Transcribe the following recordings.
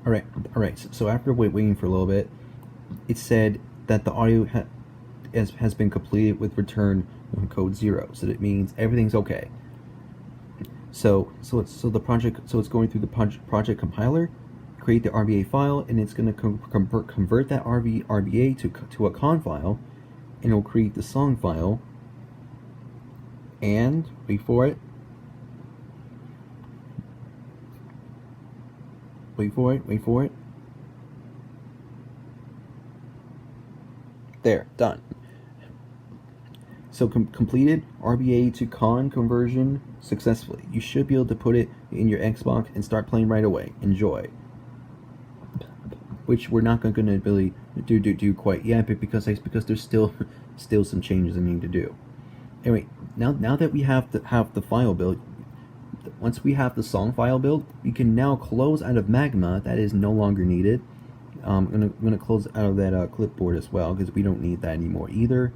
All right. So after waiting for a little bit, it said that the audio has been completed with return code 0. So that means everything's okay. So it's going through the project compiler, create the RBA file, and it's going to convert that RBA to a con file, and it'll create the song file. And wait for it. Wait for it. There, done. So completed RBA to CON conversion successfully. You should be able to put it in your Xbox and start playing right away. Enjoy. Which we're not going to really do quite yet, but because there's still some changes I need to do. Anyway, now that we have the file built, once we have the song file built, we can now close out of Magma. That is no longer needed. I'm gonna close out of that clipboard as well, because we don't need that anymore either.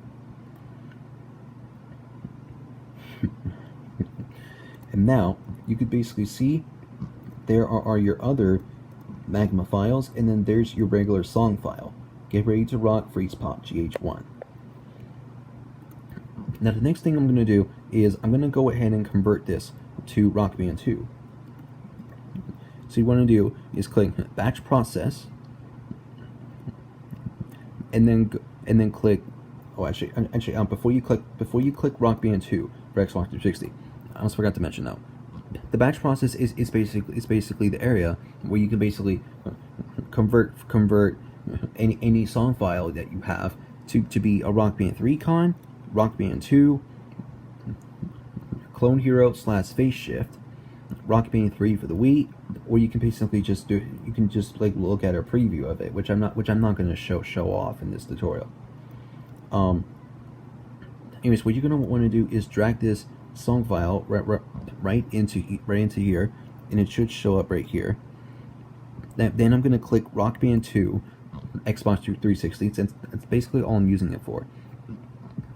And now you could basically see there are your other Magma files, and then there's your regular song file. Get ready to rock, freeze pop, GH1. Now the next thing I'm gonna do is I'm gonna go ahead and convert this to Rock Band 2. So you want to do is click Batch Process, and then click. Oh, actually, before you click Rock Band 2 for Xbox 360, I almost forgot to mention though. The batch process is basically the area where you can basically convert any song file that you have to be a Rock Band 3 CON, Rock Band 2, Clone Hero / Phase Shift, Rock Band 3 for the Wii, or you can basically just like look at a preview of it, which I'm not going to show off in this tutorial. Anyways, what you're going to want to do is drag this song file right into here, and it should show up right here. Then I'm going to click Rock Band 2 Xbox 360, since that's basically all I'm using it for.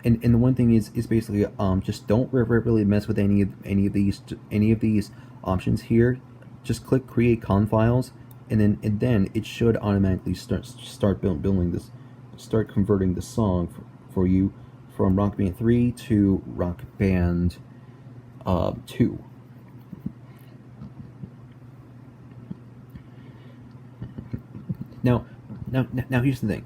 And the one thing is basically just don't really mess with any of these options here. Just click Create Con Files, and then it should automatically start converting the song for you from Rock Band 3 to Rock Band 2. Now here's the thing.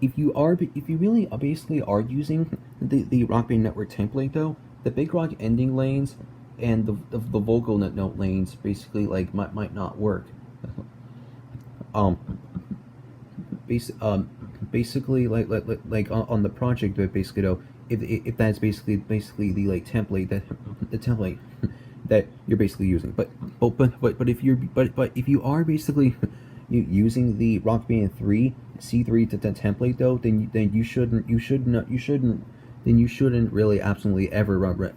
If you really basically are using the Rock Band Network template though, the Big Rock ending lanes and the vocal note lanes basically like might not work. Basically like on the project, but basically though, if that's basically the like template that you're basically using, but if you are basically using the Rock Band 3 C3 template though, then you shouldn't really absolutely ever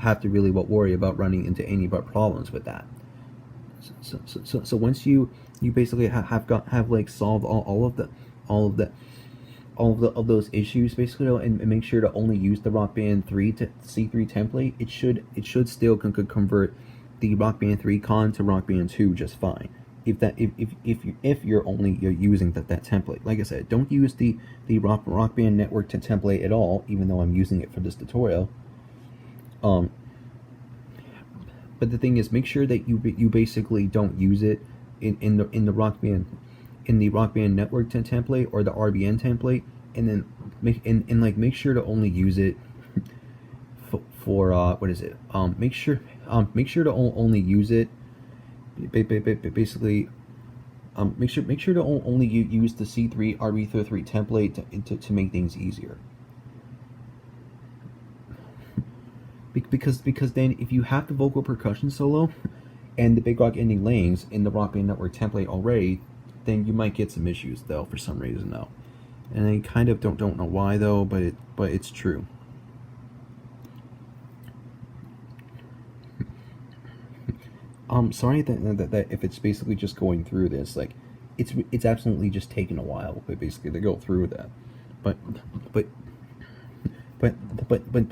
have to really worry about running into any problems with that. So once you basically have like solved all of those issues basically, and make sure to only use the Rock Band 3 to C3 template, it should still convert the Rock Band 3 CON to Rock Band 2 just fine. If you're only using that template. Like I said, don't use the Rock Band Network template at all, even though I'm using it for this tutorial. But the thing is, make sure that you basically don't use it in the Rock Band Network template or the RBN template, and then make sure to only use it for what is it? Make sure to only use it. Basically, make sure to only use the C3 RB3 template to make things easier. Because then if you have the vocal percussion solo and the Big Rock ending lanes in the Rock Band Network template already, then you might get some issues though for some reason though, and I kind of don't know why though, but it's true. Sorry that if it's basically just going through this, like it's absolutely just taken a while, but basically to go through that, but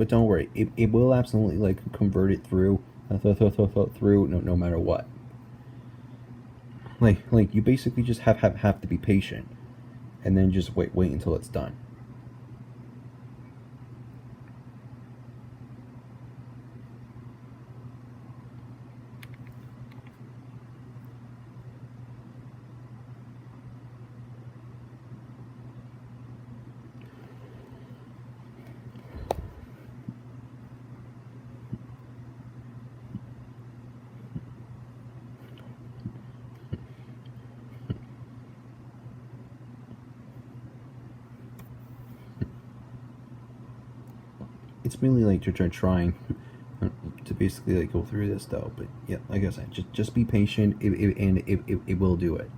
don't worry, it will absolutely like convert it through no matter what. like you basically just have to be patient, and then just wait until it's done. It's really like you're trying to basically like go through this though, but yeah, like I said, just be patient, and it will do it.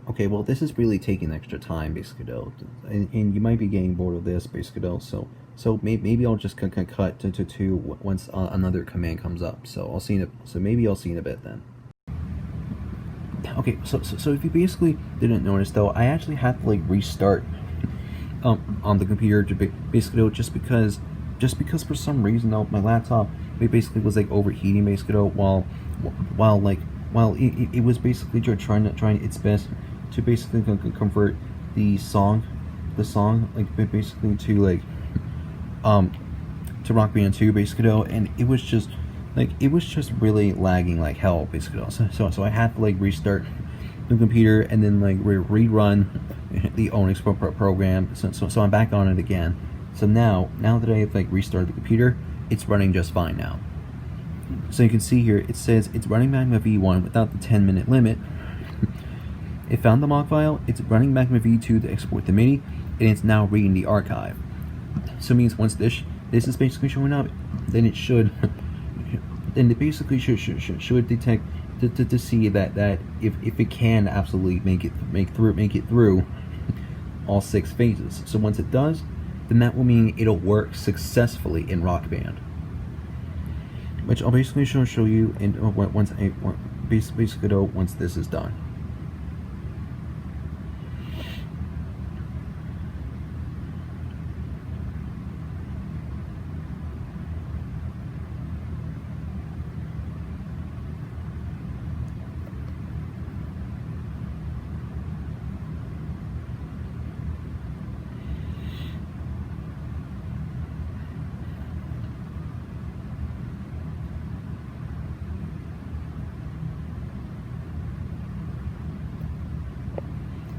Okay, well, this is really taking extra time, basically, though, and you might be getting bored of this, basically, though. So maybe I'll just cut to once another command comes up. So I'll see in so maybe I'll see in a bit then. Okay, so if you basically didn't notice though, I actually had to like restart on the computer to basically though, just because for some reason though my laptop it basically was like overheating basically though, while it was basically trying its best to basically convert the song like basically to like to Rock Band 2 basically though, and it was just really lagging like hell basically though. So I had to like restart the computer and then like rerun the Onyx program. So I'm back on it again. So now that I've like restarted the computer, it's running just fine now. So you can see here it says it's running Magma V1 without the 10-minute limit. It found the MOC file, it's running Magma V2 to export the MIDI, and it's now reading the archive. So it means once this is basically showing up, then it should then it basically should detect to see that if it can absolutely make it through all 6 phases. So once it does, then that will mean it'll work successfully in Rock Band, which I'll basically show you in once this is done.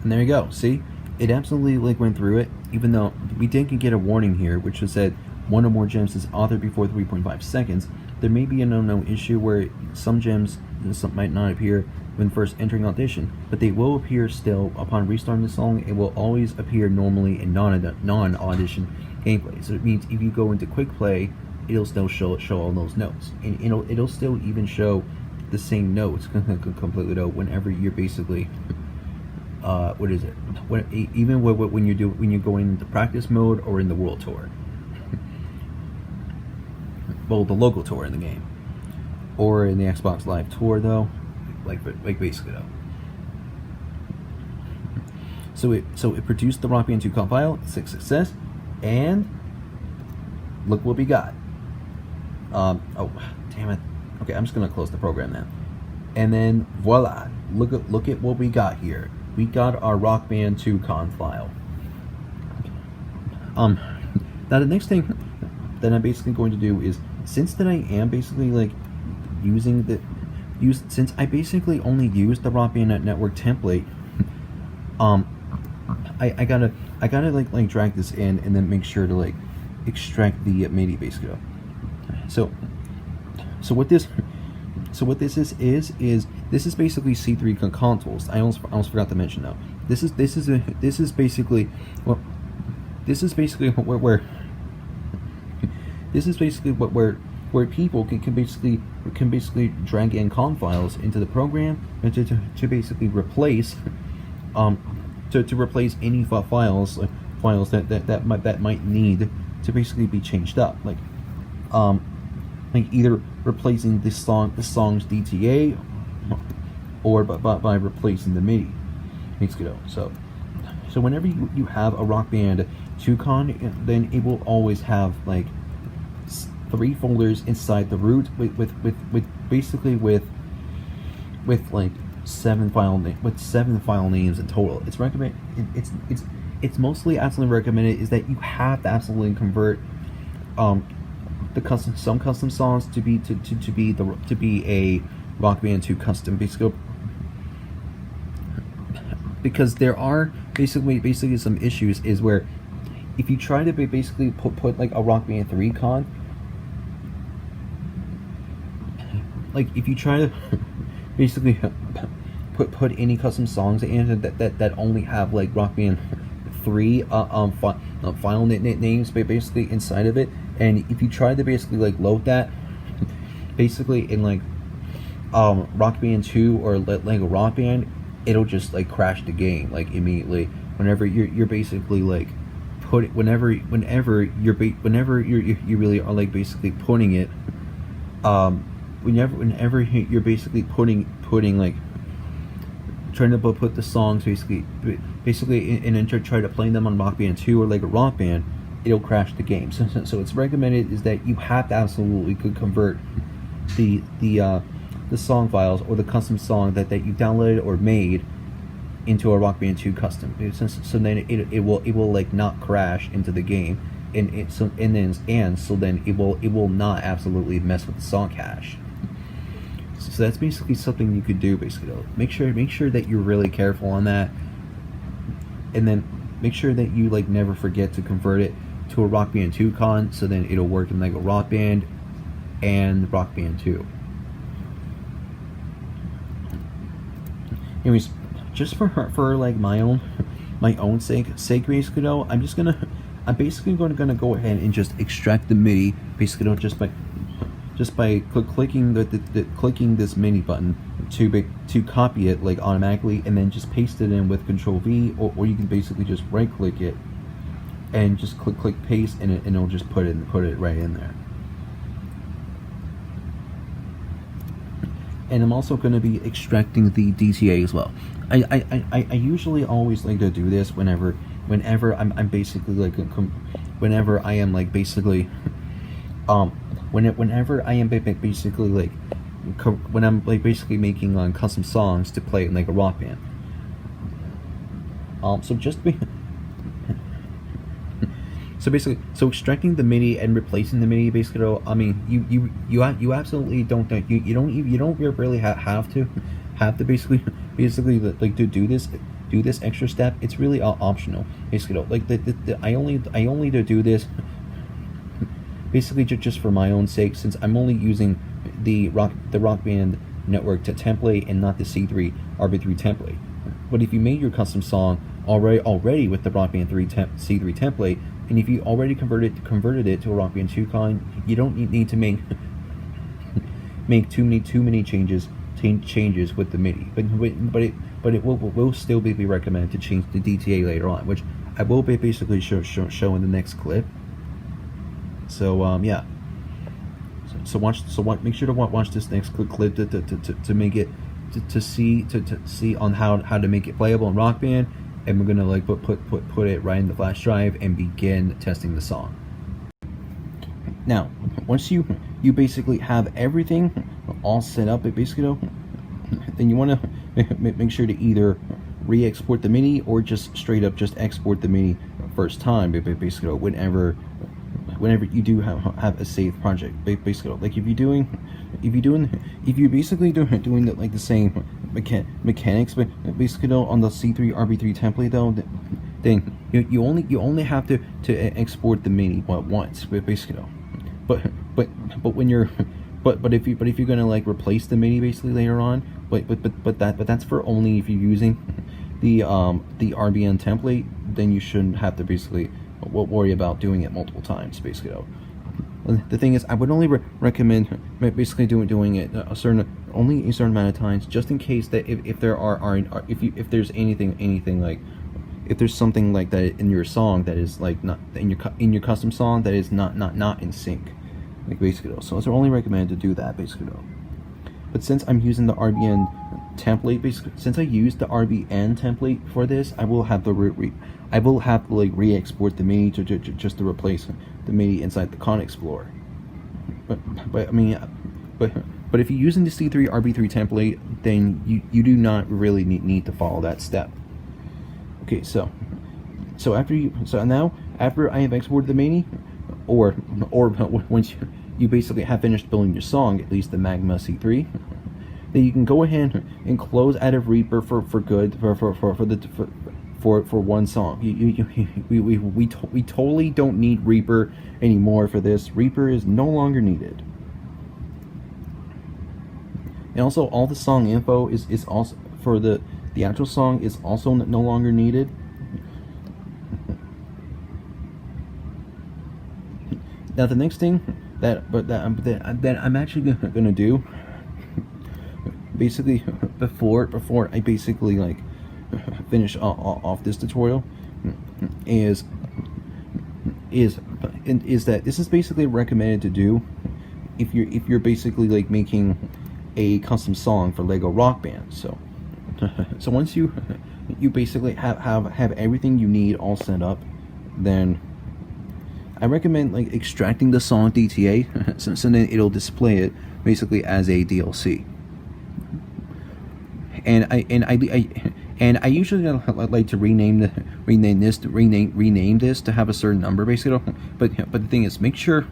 And there you go. See, it absolutely like went through it, even though we did get a warning here, which was said one or more gems is authored before 3.5 seconds. There may be a no issue where some gems might not appear when first entering audition, but they will appear still upon restarting the song. It will always appear normally in non-audition gameplay. So it means if you go into quick play, it'll still show all those notes, and it'll still even show the same notes completely though whenever you're basically what is it? Even when you go into practice mode or in the world tour, well, the local tour in the game, or in the Xbox Live tour though, like basically though. So it produced the Rock Band 2 CON file, 6 success, and look what we got. Oh damn it. Okay, I'm just gonna close the program now, and then voila! Look at what we got here. We got our Rock Band 2 CON file. Now the next thing that I'm basically going to do is, since that I am basically like since I basically only use the Rock Band Network template, I gotta like drag this in and then make sure to like extract the MIDI basically. So what this is this is basically C3 CON tools. I almost forgot to mention though. This is basically where people can basically drag in CON files into the program and to basically replace to replace any files that might need to basically be changed up, like either replacing the song's DTA, or by replacing the MIDI. Basically, so whenever you have a Rock Band 2 CON, then it will always have like 3 folders inside the root with basically with like 7 file names in total. It's recommend it's mostly absolutely recommended is that you have to absolutely convert some custom songs to be a Rock Band 2 custom, basically, because there are basically some issues is where if you try to basically put like a Rock Band 3 CON, like if you try to basically put any custom songs in that only have like Rock Band 3 file names basically inside of it, and if you try to basically like load that basically in like Rock Band 2 or Lego Rock Band, it'll just like crash the game like immediately whenever you're basically like whenever you really are like basically putting it whenever you're basically putting like trying to put the songs basically and then try to play them on Rock Band 2 or like a Rock Band, it'll crash the game. So it's recommended is that you have to absolutely convert the song files or the custom song that you downloaded or made into a Rock Band 2 custom. So then it will like not crash into the game, and then it will not absolutely mess with the song cache. So that's basically something you could do. Basically, make sure that you're really careful on that, and then make sure that you like never forget to convert it to a Rock Band 2 CON, so then it'll work in like a Rock Band and Rock Band 2. Anyways, just for like my own sake basically though, I'm basically gonna go ahead and just extract the MIDI basically though, just by clicking clicking this MIDI button to copy it like automatically, and then just paste it in with Control V, or you can basically just right click it and just click paste, and it'll just put it right in there. And I'm also going to be extracting the DTA as well. I usually always like to do this whenever I'm basically like whenever I am like basically whenever I am basically like when I'm like basically making custom songs to play in like a Rock Band. So extracting the MIDI and replacing the MIDI basically, I mean you absolutely don't really have to basically like to do this extra step. It's really optional basically. Like I only do this basically just for my own sake, since I'm only using the Rock Band network template and not the C3 RB3 template. But if you made your custom song already with the Rock Band C3 template, and if you already converted it to a Rock Band 2 CON, you don't need to make too many changes with the MIDI. But it will still be recommended to change the DTA later on, which I will basically show in the next clip. So yeah. So make sure to watch this next clip to make it to see on how to make it playable in Rock Band. And we're gonna like put it right in the flash drive and begin testing the song. Now, once you basically have everything all set up, basically, then you want to make sure to either re-export the MIDI or just straight up just export the MIDI first time. Basically, whenever you do have a saved project, basically, like if you're basically doing like the same mechanics, but basically though on the C3 RB3 template though, then you only have to export the MIDI once, basically though. But when you're if you're gonna like replace the MIDI basically later on, but that's for only if you're using the RBN template, then you shouldn't have to basically worry about doing it multiple times basically though. The thing is, I would only recommend basically doing it only a certain amount of times, just in case that if there's anything like if there's something like that in your song that is like not in your custom song that is not in sync, like basically though. So it's only recommended to do that basically though. But since I'm using the RBN template, basically, since I used the RBN template for this, I will have to like re-export the MIDI just to replace the MIDI inside the Con Explorer. But I mean, but if you're using the C3 RB3 template, then you do not really need to follow that step. Okay, so now after I have exported the MIDI, or once you basically have finished building your song, at least the Magma C3, then you can go ahead and close out of Reaper for good for one song. We totally don't need Reaper anymore for this. Reaper is no longer needed. And also, all the song info is also for the actual song is also no longer needed. Now the next thing that I'm actually gonna do, basically before I basically like finish off this tutorial, is that this is basically recommended to do if you're basically like making a custom song for Lego Rock Band. So once you basically have everything you need all set up, then I recommend like extracting the song DTA so then it'll display it basically as a DLC. And I usually like to rename this to have a certain number, basically. But the thing is, make sure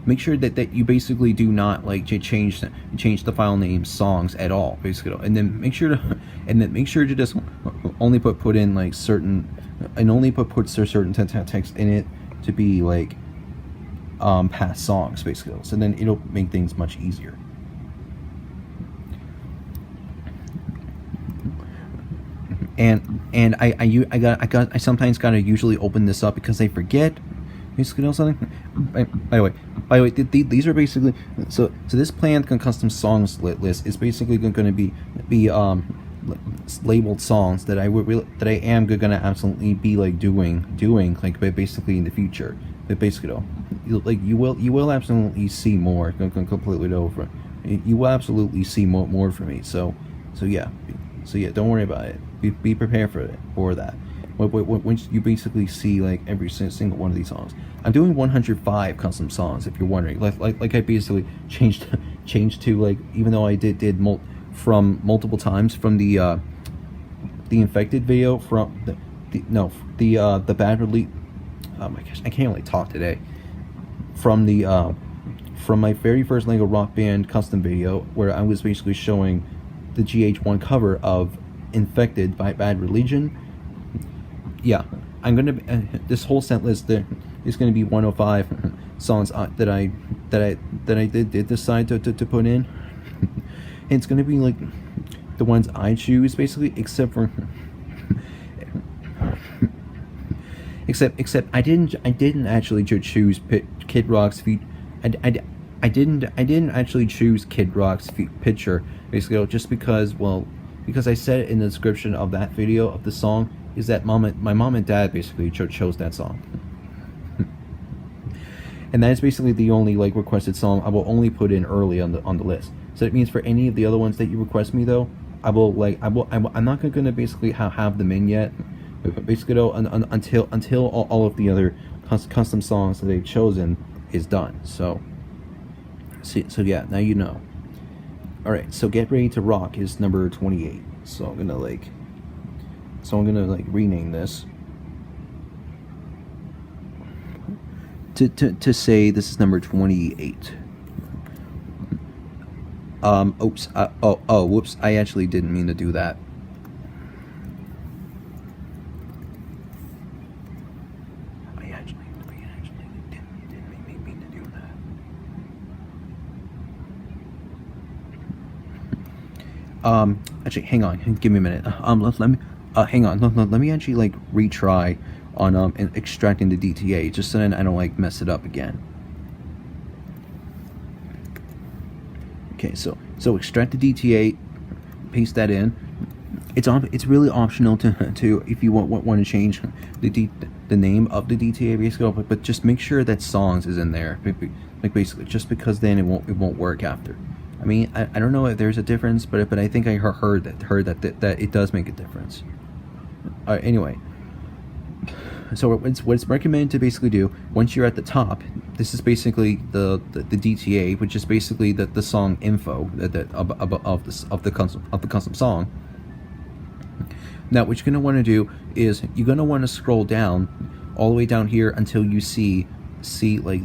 that you basically do not like change the file name songs at all, basically. And then make sure to just only put in like certain, and only put certain text in it to be like past songs, basically. So then it'll make things much easier. And I sometimes gotta usually open this up because I forget, basically, something. By the way, these are basically so this planned custom songs list is basically going to be labeled songs that I am gonna absolutely be like doing like basically in the future. But basically, you will absolutely see more completely over. You will absolutely see more from me. So yeah, don't worry about it. Be prepared for that. Once you basically see like every single one of these songs, I'm doing 105 custom songs. If you're wondering, like I basically changed to like, even though I did from multiple times from the infected video, from the bad release. Oh my gosh, I can't really talk today. From my very first Lego Rock Band custom video, where I was basically showing the GH1 cover of Infected by Bad Religion. Yeah, I'm gonna this whole set list there is gonna be 105 songs that I did decide to put in. And it's gonna be like the ones I choose, basically, except I didn't actually choose Kid Rock's feet. I didn't actually choose Kid Rock's picture, basically, just because, well, because I said it in the description of that video of the song, is that my mom and dad basically chose that song. And that is basically the only like requested song I will only put in early on the list. So it means for any of the other ones that you request me, though, I'm not gonna basically have them in yet. Basically, though, until all of the other custom songs that they've chosen is done. So yeah, now you know. Alright, so Get Ready to Rock is number 28. So I'm gonna rename this to say this is number 28. Oops. Whoops. I actually didn't mean to do that. I actually didn't mean to do that. Actually, hang on. Give me a minute. Let me. Hang on. Let me actually like retry on extracting the DTA, just so then I don't like mess it up again. Okay, so extract the DTA, paste that in. It's really optional to if you want to change the name of the DTA, basically, but just make sure that songs is in there, like basically, just because then it won't work after. I mean, I don't know if there's a difference, but I think I heard that it does make a difference. Anyway, so what's recommended to basically do once you're at the top. This is basically the DTA, which is basically the song info of the custom song. Now, what you're gonna want to do is you're gonna want to scroll down all the way down here until you see like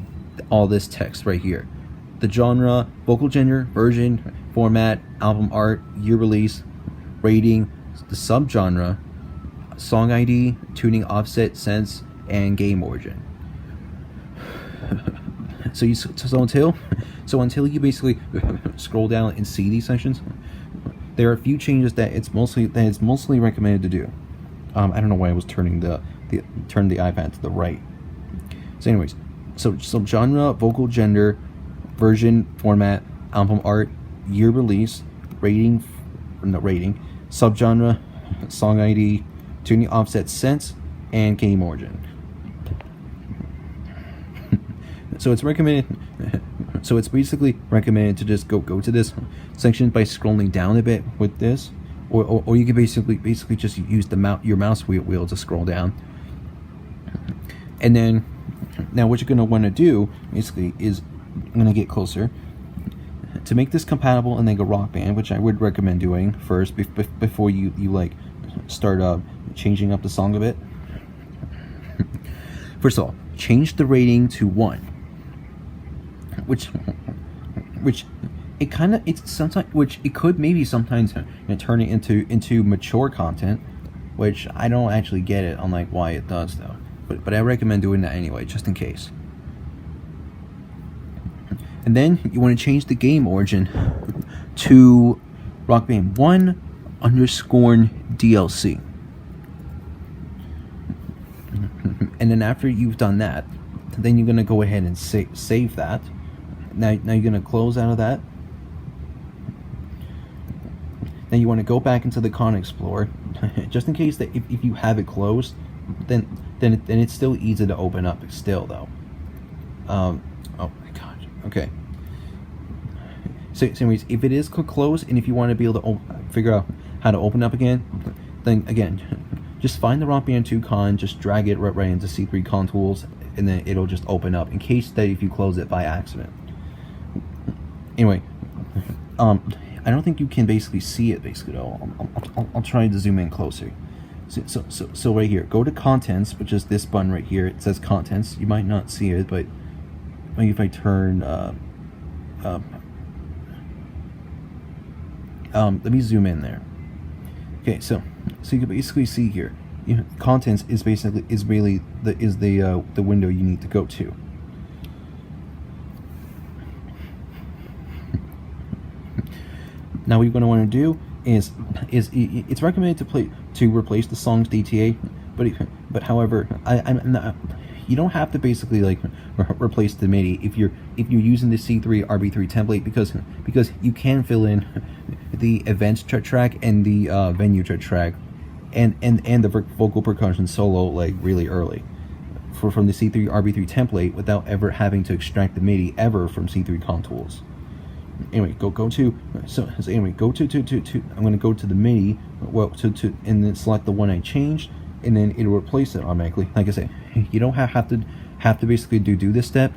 all this text right here. The genre, vocal gender, version, format, album art, year release, rating, the subgenre, song ID, tuning offset, sense, and game origin. So until you basically scroll down and see these sections, there are a few changes that it's mostly recommended to do. I don't know why I was turning the iPad to the right. So anyways, so genre, vocal gender, version, format, album art, year release, rating, subgenre, song ID, tuning offset, sense, and game origin. So it's recommended. So it's basically recommended to just go to this section by scrolling down a bit with this, or you can basically just use your mouse wheel to scroll down. And then now what you're going to want to do basically is I'm going to get closer to make this compatible in Lego Rock Band, which I would recommend doing first before you like start changing up the song a bit. First of all, change the rating to 1, which it could maybe sometimes turn it into mature content, which I don't actually get it on like why it does though, but I recommend doing that anyway, just in case. And then you want to change the game origin to Rock Band 1_DLC. And then after you've done that, then you're going to go ahead and save that. Now you're going to close out of that. Then you want to go back into the Con Explorer, just in case that if you have it closed, then it's still easy to open up still though. Oh my god. Okay. So anyways, if it is closed and if you want to be able to figure out how to open up again, then again, just find the Rock Band 2 CON, just drag it right into C3 CON tools, and then it'll just open up in case that if you close it by accident. Anyway, I don't think you can basically see it basically though. I'll try to zoom in closer. So right here, go to contents, which is this button right here. It says contents. You might not see it, but maybe if I turn let me zoom in there. Okay, so you can basically see here, contents is really the window you need to go to. Now what you're going to want to do is it's recommended to replace the song's DTA, but however, I'm not, you don't have to basically like replace the MIDI if you're using the C3 RB3 template, because you can fill in the events track and the venue track and the vocal percussion solo like really early from the C3 RB3 template without ever having to extract the MIDI ever from C3 CON tools. Anyway, go to I'm going to go to the MIDI, and then select the one I changed, and then it'll replace it automatically. Like I said, you don't have to basically do this step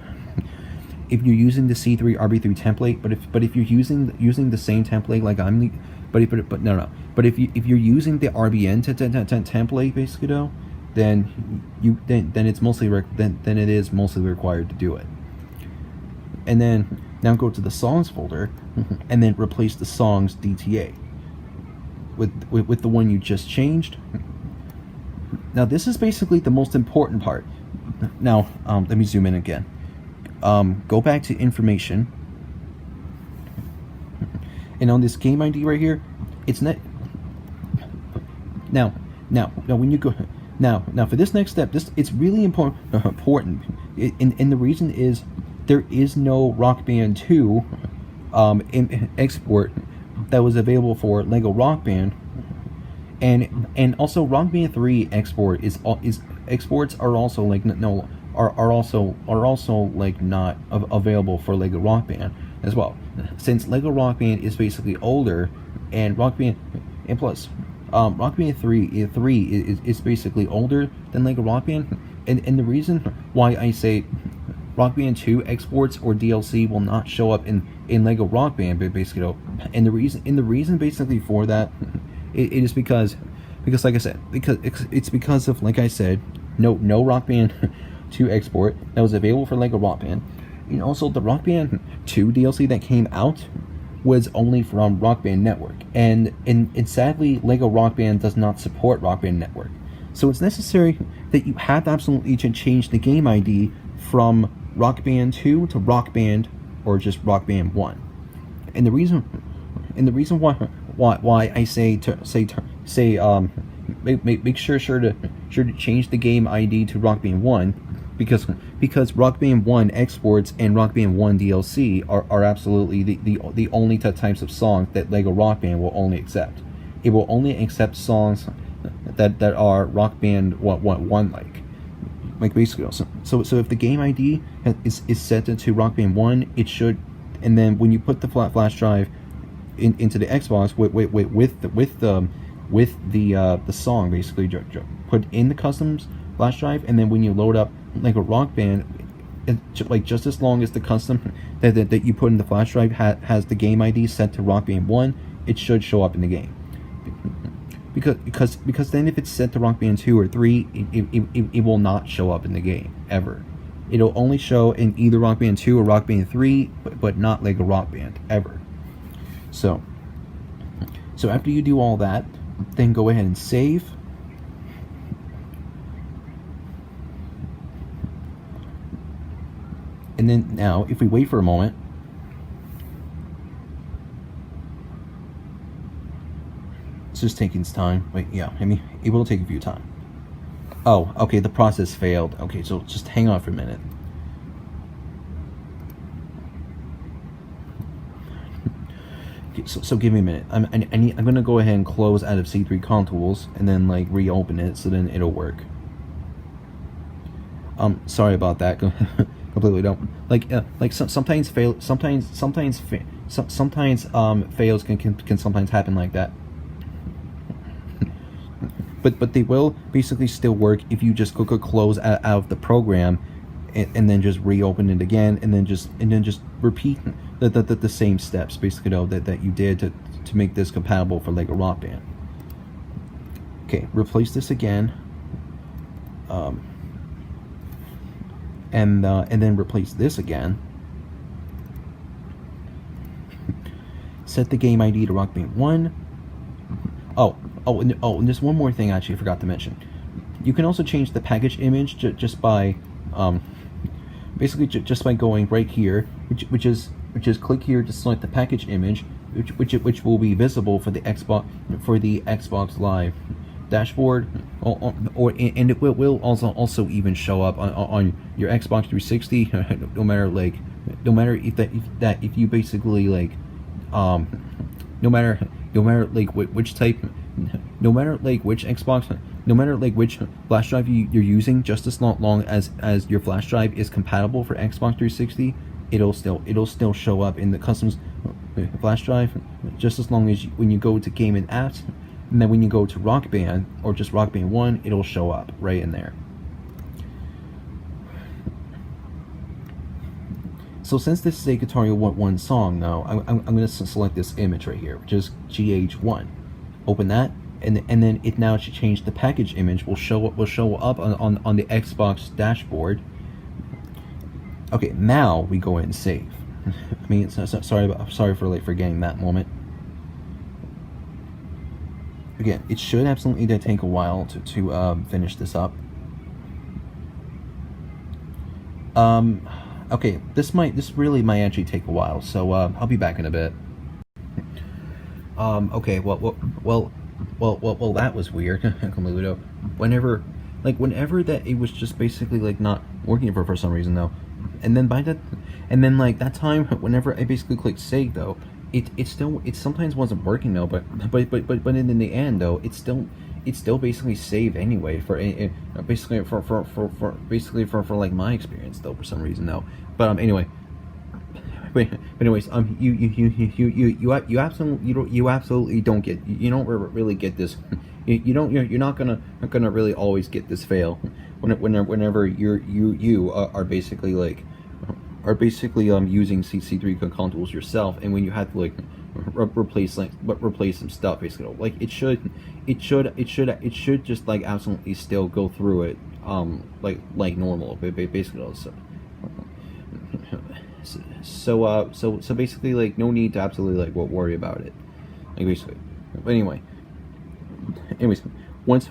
if you're using the C3 RB3 template. But if you're using the same template like but if you're using the RBN template basically though, then it's mostly then it is mostly required to do it. And then now go to the songs folder and then replace the songs DTA with the one you just changed. Now this is basically the most important part. Now let me zoom in again. Go back to information, and on this game ID right here, it's not. Now when you go now for this next step, it's really important. And the reason is there is no Rock Band 2 export that was available for Lego Rock Band, and also Rock Band 3 export exports are also like not available for Lego Rock Band. as well, since Lego Rock Band is basically older, and Rock Band, and plus, Rock Band 3 is basically older than Lego Rock Band, and the reason why I say Rock Band 2 exports or DLC will not show up in Lego Rock Band, but basically, and the reason basically for that, it is because like I said, it's because of, like I said, no Rock Band 2 export that was available for Lego Rock Band, and also the Rock Band 2 DLC that came out was only from Rock Band Network, and sadly Lego Rock Band does not support Rock Band Network, so it's necessary that you have absolutely to change the game ID from Rock Band 2 to Rock Band, or just Rock Band 1. And the reason why I say make sure to change the game ID to Rock Band 1, because Rock Band 1 exports and Rock Band 1 DLC are absolutely the only types of songs that Lego Rock Band will only accept. It will only accept songs that are Rock Band 1 like basically. So if the game ID is set to Rock Band 1, it should, and then when you put the flash drive into the Xbox with the song, basically put in the customs flash drive, and then when you load up like a Rock Band, like just as long as the custom that you put in the flash drive has the game ID set to Rock Band 1, it should show up in the game. Because then if it's set to Rock Band 2 or 3, it will not show up in the game ever. It'll only show in either Rock Band 2 or Rock Band 3, but not Lego Rock Band ever. So after you do all that, then go ahead and save. And then now, if we wait for a moment, it's just taking its time. Wait, yeah, I mean, it will take a few time. Oh, okay, the process failed. Okay, so just hang on for a minute. Okay, so give me a minute. I'm gonna go ahead and close out of C3 CON tools and then like reopen it, so then it'll work. Sorry about that. Completely don't sometimes fails can sometimes happen like that. But they will basically still work if you just go close out of the program and then just reopen it again, and then just repeat the same steps basically that you did to make this compatible for Lego Rock Band. Okay, replace this again, and then replace this again. Set the game ID to Rock Band 1. And there's one more thing I actually forgot to mention. You can also change the package image just by basically just by going right here, which is click here to select the package image, which will be visible for the Xbox Live dashboard, and it will also even show up on your Xbox 360, no matter if you basically like no matter which type, no matter which Xbox, no matter which flash drive you're using, just as long as your flash drive is compatible for Xbox 360, it'll still show up in the customs flash drive, just as long as when you go to Game and Apps, and then when you go to Rock Band or just Rock Band 1, it'll show up right in there. So since this is a Guitar Hero 1 song, now I'm going to select this image right here, which is GH1. Open that, and then it now should change the package image. Will show up on the Xbox dashboard. Okay, now we go ahead and save. I mean, sorry for forgetting that moment. Again, it should absolutely take a while to finish this up. Okay, this really might actually take a while, so I'll be back in a bit. Okay, well, that was weird. Whenever that it was just basically like not working for some reason though, and then like that time whenever I basically clicked save though, it sometimes wasn't working though, but in the end though, it still basically saved anyway for like my experience though, for some reason though. But anyway, but anyways, you absolutely don't get, you don't really get this. You're not gonna really always get this fail whenever you are basically using C3 CON tools yourself, and when you have to like replace some stuff, basically like it should just like absolutely still go through it like normal, basically. So basically, like, no need to absolutely like worry about it, like, basically. But anyways, once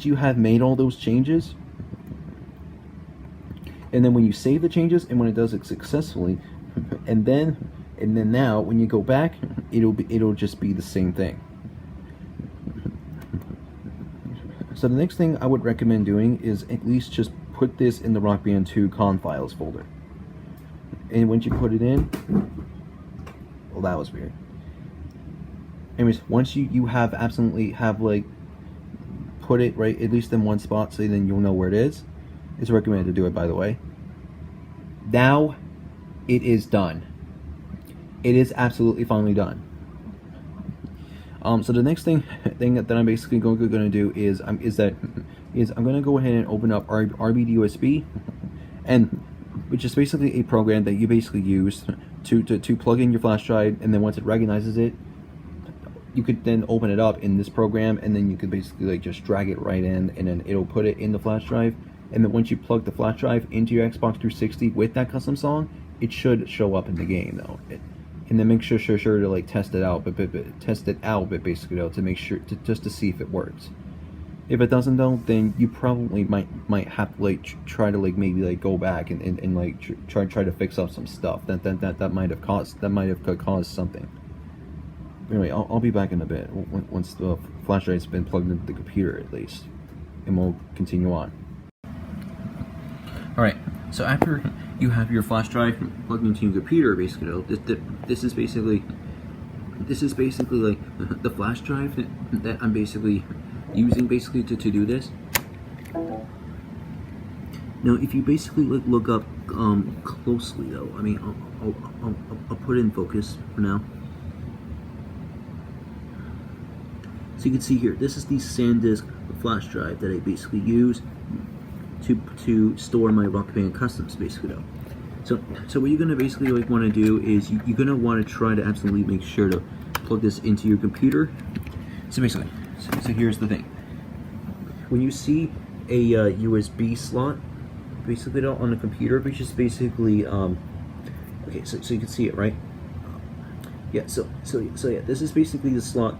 you have made all those changes, and then when you save the changes and when it does it successfully, and then now when you go back, it'll just be the same thing. So the next thing I would recommend doing is at least just put this in the RB2 CON files folder. And once you put it in, well, that was weird. Anyways, once you have like put it right at least in one spot, so then you'll know where it is. It's recommended to do it, by the way. Now it is done. It is absolutely finally done. So the next thing that I'm basically going to do is I'm going to go ahead and open up RB USB, and which is basically a program that you basically use to plug in your flash drive, and then once it recognizes it, you could then open it up in this program, and then you could basically like just drag it right in, and then it'll put it in the flash drive. And then once you plug the flash drive into your Xbox 360 with that custom song, it should show up in the game though. And then make sure to like test it out, but basically though, to make sure just to see if it works. If it doesn't though, then you probably might have to like try to like maybe like go back and like try to fix up some stuff that might have caused something. Anyway, I'll be back in a bit once the flash drive's been plugged into the computer at least, and we'll continue on. All right. So after you have your flash drive plugged into your computer, basically, this is basically like the flash drive that I'm basically using to do this. Now, if you basically look up closely though, I mean, I'll put it in focus for now. So you can see here, this is the SanDisk flash drive that I basically use to store my Rock Band customs, basically though. So what you're gonna basically like want to do is you're gonna want to try to absolutely make sure to plug this into your computer. So basically, so here's the thing. When you see a USB slot, basically though, on the computer, which is basically okay, so you can see it, right? Yeah. So yeah, this is basically the slot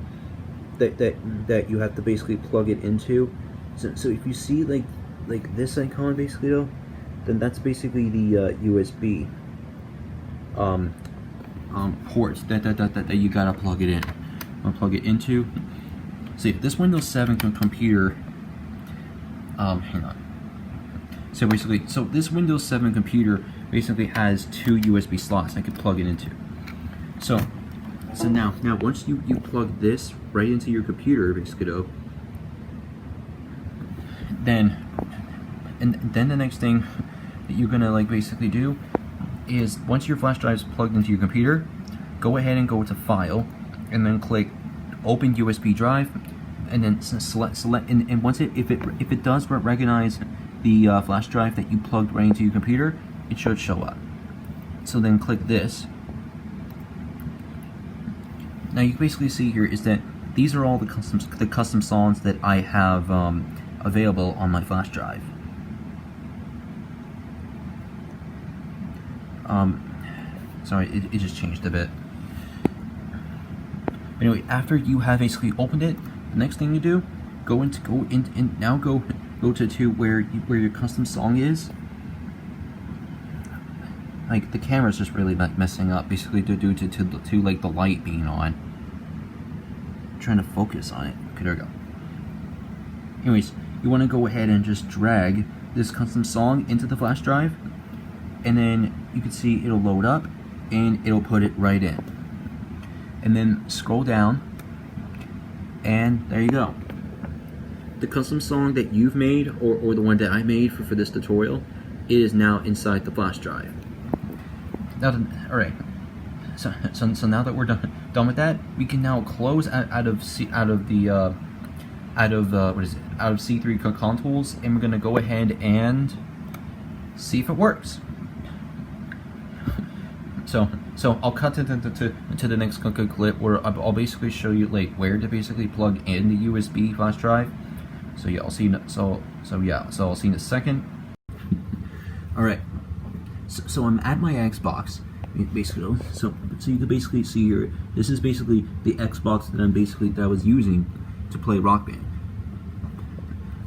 that you have to basically plug it into. So if you see like this icon, basically though, then that's basically the USB ports that you gotta plug it in. I'll plug it into. See, this Windows 7 computer. Hang on. So basically, this Windows 7 computer basically has 2 USB slots I could plug it into. So now once you plug this right into your computer, basically though, then the next thing that you're gonna like basically do is, once your flash drive is plugged into your computer, go ahead and go to File, and then click Open USB Drive, and then select and once if it does recognize the flash drive that you plugged right into your computer, it should show up. So then click this. Now you can basically see here is that these are all the custom songs that I have available on my flash drive. Sorry, it just changed a bit. Anyway, after you have basically opened it, the next thing you do, go to where your custom song is. Like, the camera's just really messing up, basically due to like the light being on. I'm trying to focus on it. Okay, there we go. Anyways, you want to go ahead and just drag this custom song into the flash drive, and then you can see it'll load up and it'll put it right in. And then scroll down, and there you go. The custom song that you've made, or the one that I made for this tutorial, is now inside the flash drive. all right. So now that we're done with that, we can now close out of C3 CON tools, and we're gonna go ahead and see if it works. So I'll cut to the next clip where I'll basically show you like where to basically plug in the USB flash drive. So yeah, I'll see you. So I'll see you in a second. All right. So I'm at my Xbox, basically. So you can basically see here. This is basically the Xbox that I was using to play Rock Band.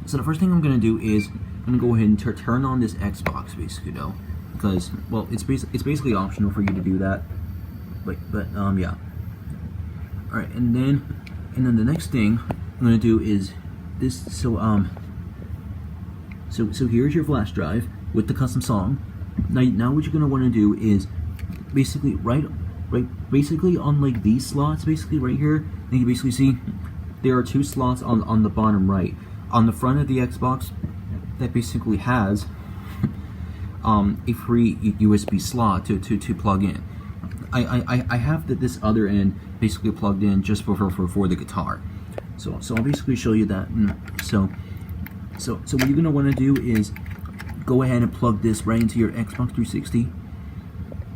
So the first thing I'm gonna do is I'm gonna go ahead and turn on this Xbox, basically, though, because well, it's basically optional for you to do that. But yeah. All right, and then the next thing I'm gonna do is this. So here's your flash drive with the custom song. Now what you're gonna want to do is basically basically on like these slots, basically right here. You can basically see there are two slots on the bottom right. On the front of the Xbox, that basically has a free USB slot to plug in. I have this other end basically plugged in just for the guitar. So I'll basically show you that. So what you're gonna want to do is go ahead and plug this right into your Xbox 360,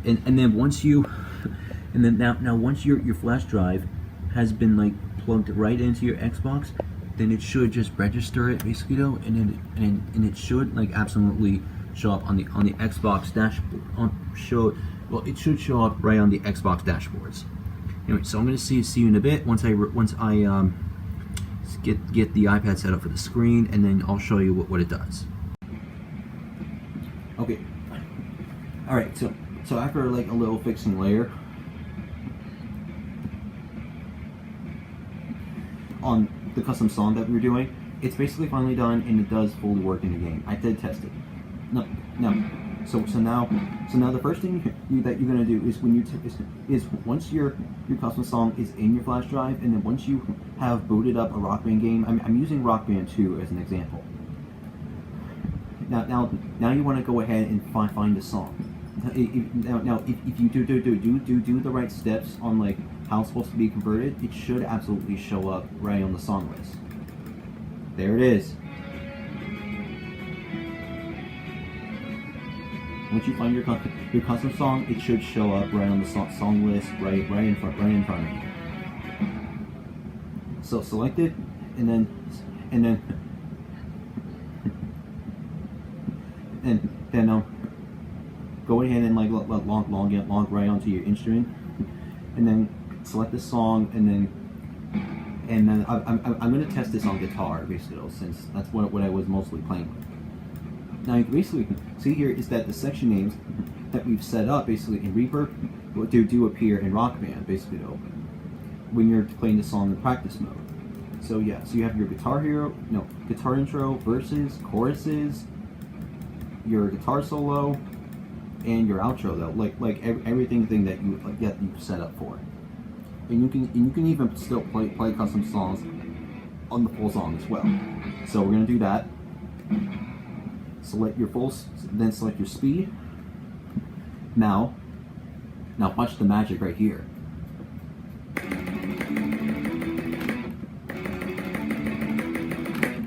and then once your flash drive has been like plugged right into your Xbox, then it should just register it, basically, though, and it should like absolutely show up on the Xbox dashboard. It should show up right on the Xbox dashboards. Anyway, so I'm gonna see you in a bit once I get the iPad set up for the screen, and then I'll show you what it does. Okay. All right. So after like a little fixing layer on the custom song that we were doing, it's basically finally done, and it does fully work in the game. I did test it. No. So now the first thing that you're gonna do is once your custom song is in your flash drive, and then once you have booted up a Rock Band game, I'm using Rock Band 2 as an example. Now you want to go ahead and find the song. Now if you do the right steps on like how it's supposed to be converted, it should absolutely show up right on the song list. There it is. Once you find your custom song, it should show up right on the song list, right in front of you. So select it, and then go ahead and like log right onto your instrument, and then select the song, and then I'm going to test this on guitar, basically, since that's what I was mostly playing with. Now you can basically see here is that the section names that we've set up basically in Reaper do appear in Rock Band, basically, though, when you're playing the song in practice mode. So yeah, so you have your guitar intro, verses, choruses, your guitar solo, and your outro, though, like everything that you've set up for. And you can even still play custom songs on the full song as well. So we're gonna do that. Select your then select your speed. Now watch the magic right here.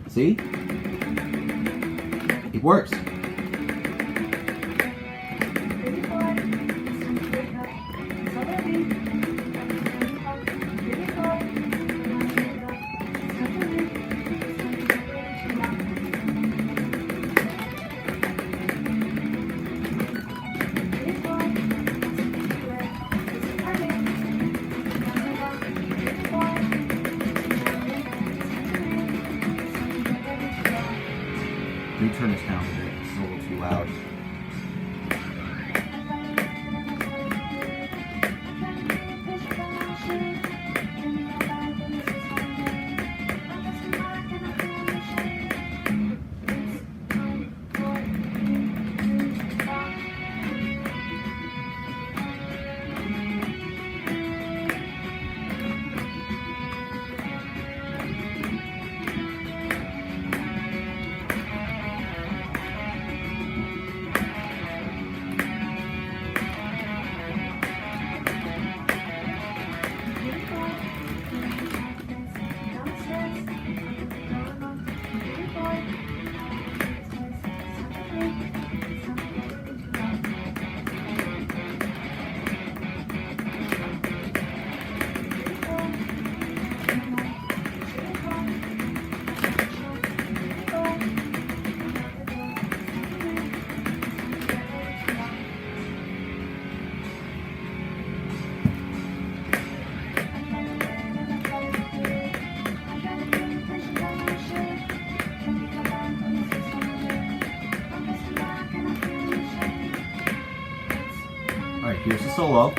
See? It works. Let me turn this down a bit, it's a little too loud. Here's the solo.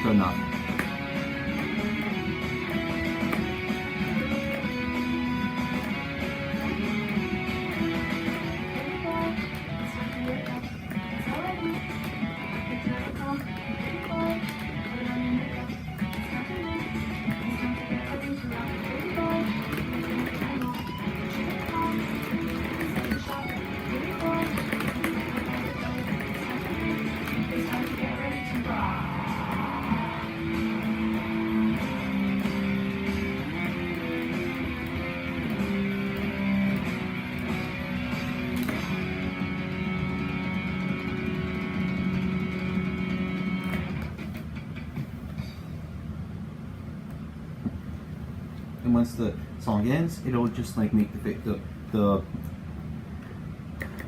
Good enough. And once the song ends, it'll just like make the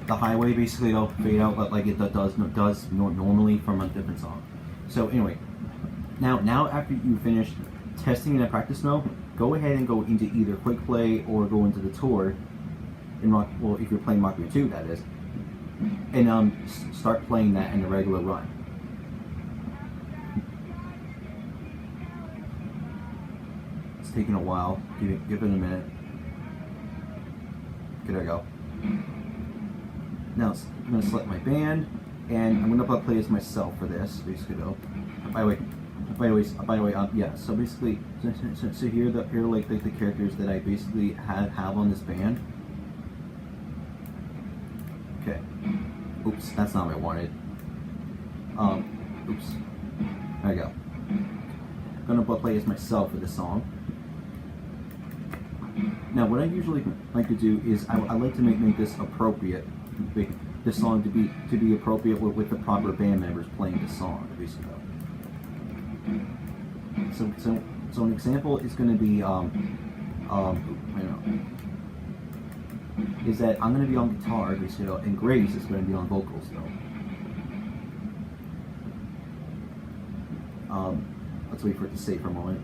highway basically it'll fade out like it does normally from a different song. So anyway, now after you finish testing in a practice mode, go ahead and go into either quick play or go into the tour in well, if you're playing RB2, that is, and start playing that in a regular run. Taking a while. Give it a minute. Okay, there we go. Now I'm going to select my band, and I'm going to play as myself for this. Basically, though. By the way, yeah. So basically, so here like the characters that I basically have on this band. Okay. Oops, that's not what I wanted. Oops. There we go. I'm going to play as myself for this song. Now, what I usually like to do is I like to make this appropriate, this song to be appropriate with the proper band members playing this song, basically. So an example is going to be I don't know, is that I'm going to be on guitar, basically, and Grace is going to be on vocals, though. Let's wait for it to save for a moment.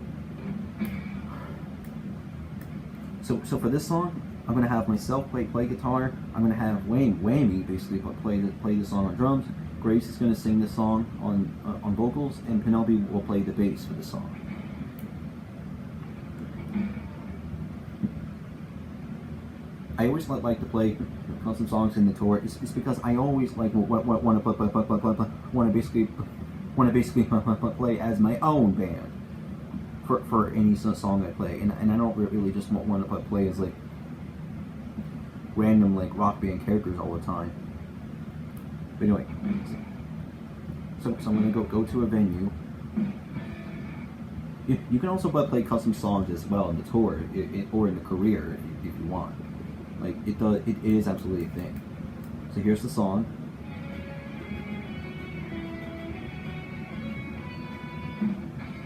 So for this song, I'm going to have myself play guitar. I'm going to have Whammy basically play the song on drums. Grace is going to sing the song on vocals, and Penelope will play the bass for the song. I always like to play custom songs in the tour. It's because I always like want to basically play as my own band. For any song I play, and I don't really just want to play as like random like rock band characters all the time. But anyway, so I'm gonna go to a venue. You can also play custom songs as well in the tour or in the career if you want. Like it is absolutely a thing. So here's the song.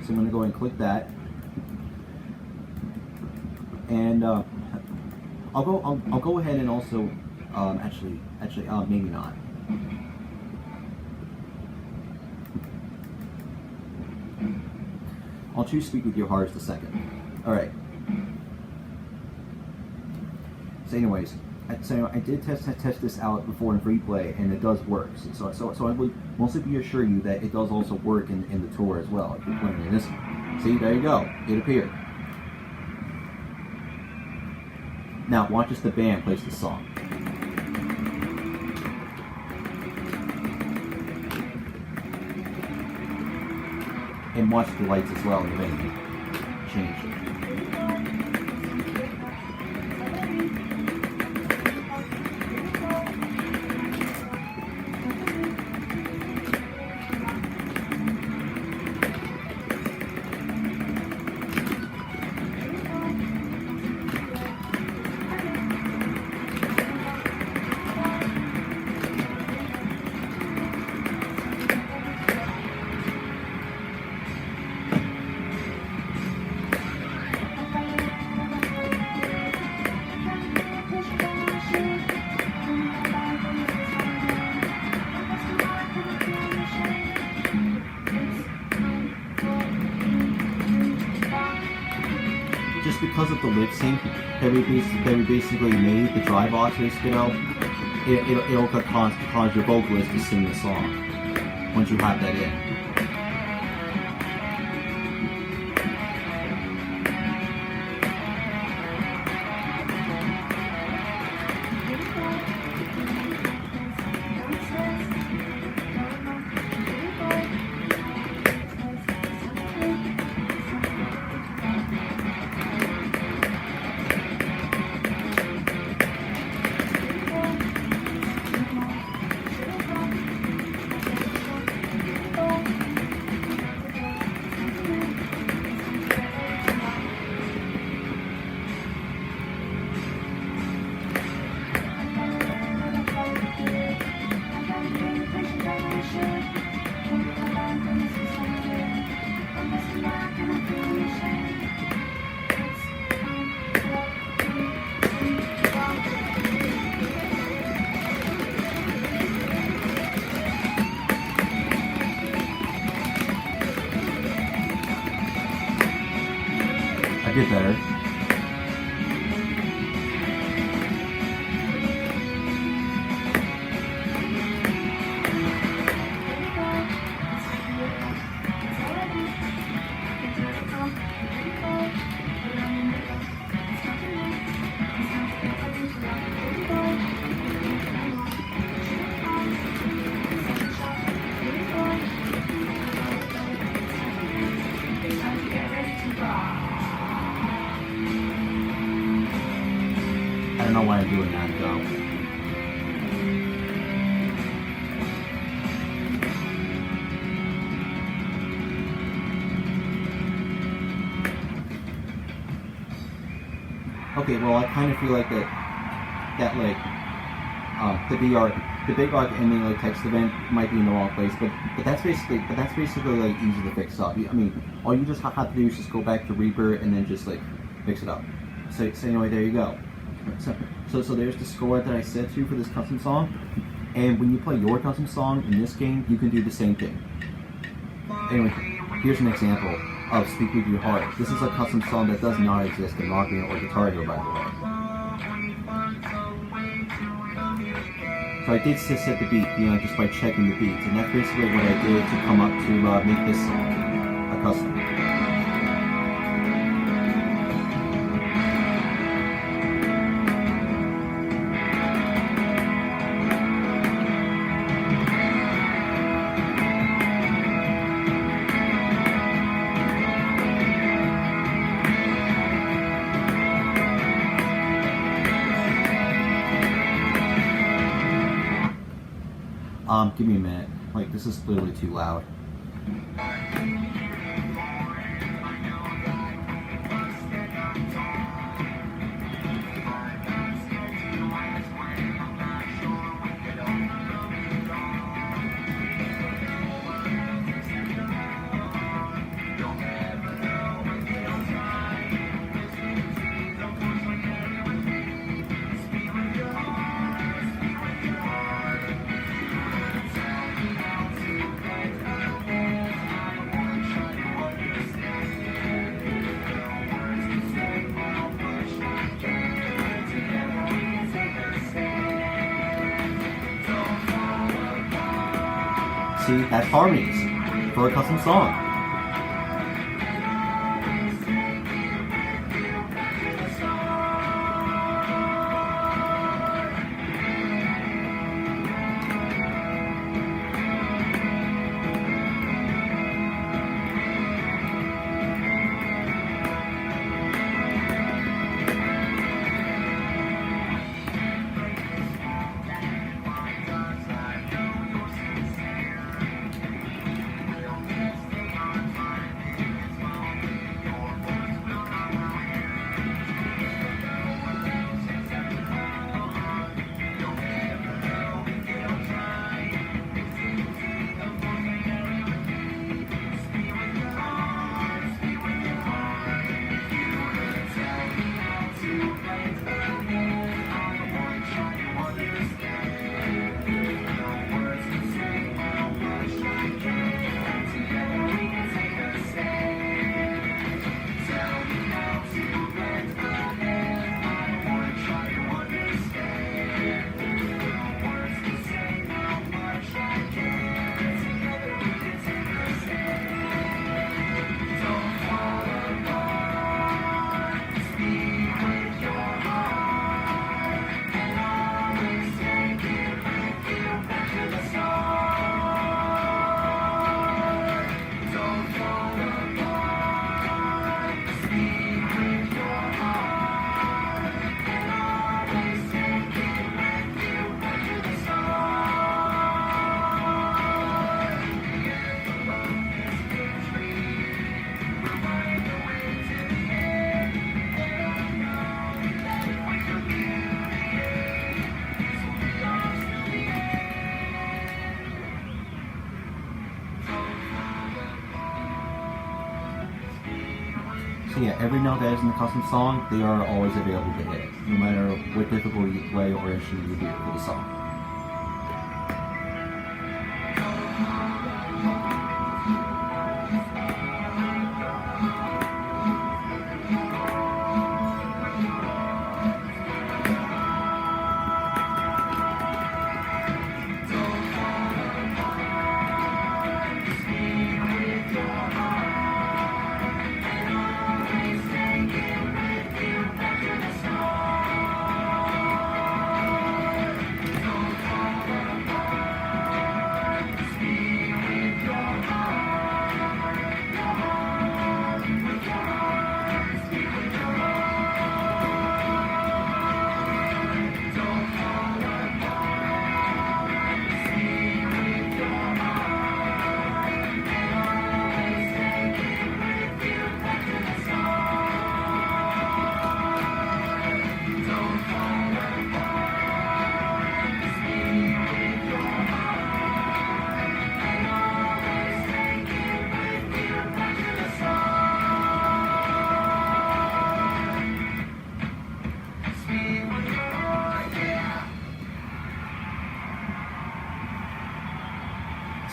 So I'm going to go and click that, and I'll go ahead and also actually maybe not. I'll choose Speak With Your Heart as the second. All right. So anyways, I did test this out before in free play, and it does work. So I would mostly reassure you that it does also work in the tour as well if you're playing in this. See, there you go. It appeared. Now watch as the band plays the song. And watch the lights as well in the venue change. because of the lip sync that we basically made the dry boxes, you know, it'll cause your vocalist to sing the song once you have that in. Get better. I don't know why I'm doing that though. Okay, well I kind of feel like that like the big arc ending like text event might be in the wrong place, but that's basically like easy to fix up. I mean, all you just have to do is just go back to Reaper and then just like fix it up. So anyway, there you go. So there's the score that I set to for this custom song, and when you play your custom song in this game, you can do the same thing. Anyway, here's an example of Speak With Your Heart. This is a custom song that does not exist in Rock Band or Guitar Hero, by the way. So I did set the beat, you know, just by checking the beats, and that's basically what I did to come up to make this a custom. Give me a minute. Like, this is literally too loud. See, that's harmonies for a custom song. So yeah, every note that is in the custom song, they are always available to hit, no matter what difficulty you play or instrument you do for the song.